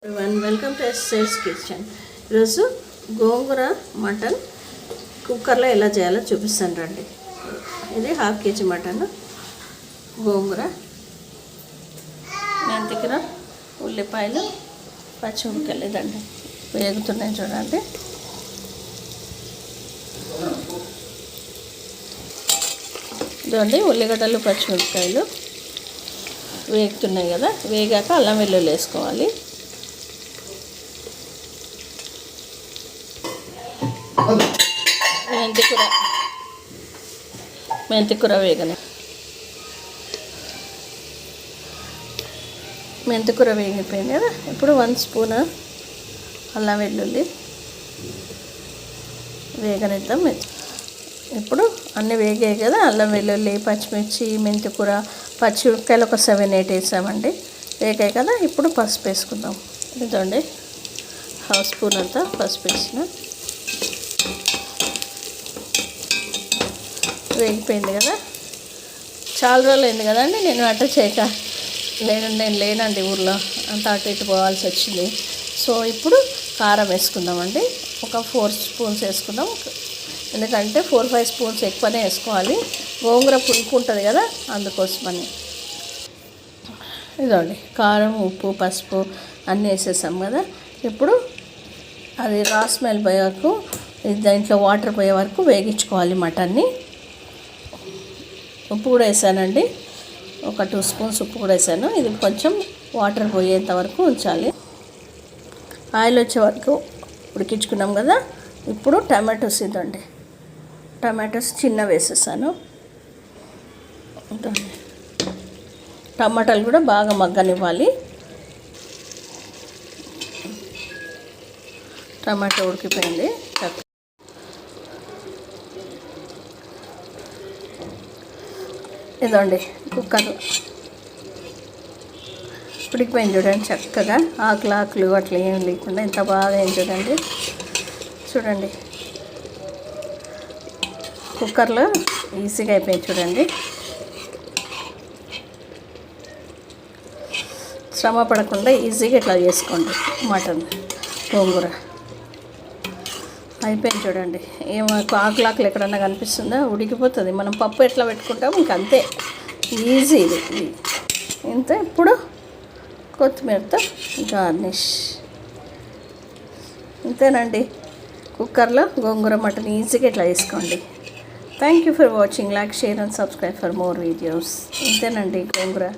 Welcome to SS kitchen. ఈరోజు గోంగూర mutton కుక్కర్లో ఎలా చేయాలో చూపిస్తాను రండి. ఇది ½ కేజీ మటన్, గోంగూర, మెంతికూర, ఉల్లిపాయలు, పచ్చిమిరపకాయలు ఇదండి వేగుతున్నాయి చూడండి. ఇదండి ఉల్లిగడ్డలు, పచ్చిమిరపకాయలు వేగుతున్నాయి కదా. వేగాక అల్లం వెల్లుల్లి వేసుకోవాలి. మెంతికూర వేగని మెంతికూర వేగిపోయింది కదా. ఇప్పుడు 1 స్పూన్ అల్లం వెల్లుల్లి వేగనిద్దాం. ఇప్పుడు అన్నీ వేగాయి కదా. అల్లం వెల్లుల్లి, పచ్చిమిర్చి, మెంతికూర, పచ్చిమిరపకాయలు ఒక 7-8 వేసామండి. వేగాయి కదా. ఇప్పుడు పసుపు వేసుకుందాం. ఇదండి ½ స్పూన్ అంతా పసుపు వేసిన. వేగిపోయింది కదా. చాలా రోజులు అయింది కదండి నేను అట్ట చేయక. నేను లేనండి ఊర్లో, అంత అటు ఇటు పోవాల్సి వచ్చింది. సో ఇప్పుడు కారం వేసుకుందామండి. ఒక 4 స్పూన్స్ వేసుకుందాం. ఎందుకంటే 4-5 స్పూన్స్ ఎక్కువనే వేసుకోవాలి. గోంగూర పులుపు ఉంటుంది కదా, అందుకోసమని. ఇదండి కారం, ఉప్పు, పసుపు అన్నీ వేసేసాం కదా. ఇప్పుడు అది రా స్మెల్ పోయే వరకు, దాంట్లో వాటర్ పోయే వరకు వేగించుకోవాలి మటన్ని. ఉప్పు కూడా వేసానండి, ఒక 2 స్పూన్స్ ఉప్పు కూడా వేసాను. ఇది కొంచెం వాటర్ పోయేంత వరకు ఉంచాలి. ఆయిల్ వచ్చే వరకు ఉడికించుకున్నాం కదా. ఇప్పుడు టమాటోస్ ఇదండి, టమాటోస్ చిన్న వేసేసాను. టమాటాలు కూడా బాగా మగ్గనివ్వాలి. టమాటో ఉడికిపోయింది. ఇదండి కుక్కర్లో ఉడికిపోయింది చూడండి చక్కగా. ఆకులు అట్లా ఏం లేకుండా ఎంత బాగా అయింది చూడండి. చూడండి కుక్కర్లో ఈజీగా అయిపోయింది చూడండి. శ్రమ పడకుండా ఈజీగా ఇట్లా చేసుకోండి మటన్ గోంగూర. అయిపోయింది చూడండి. ఏమో ఆకులు ఎక్కడన్నా కనిపిస్తుందా, ఉడికిపోతుంది. మనం పప్పు ఎట్లా పెట్టుకుంటాం ఇంక అంతే, ఈజీ ఇది ఇంత. ఇప్పుడు కొత్తిమీరతో గార్నిష్. ఇంతేనండి, కుక్కర్లో గోంగూర మటన్ ఈజీగా ఇట్లా వేసుకోండి. Thank you for watching. Like, share and subscribe for more videos. ఇంతేనండి గోంగూర.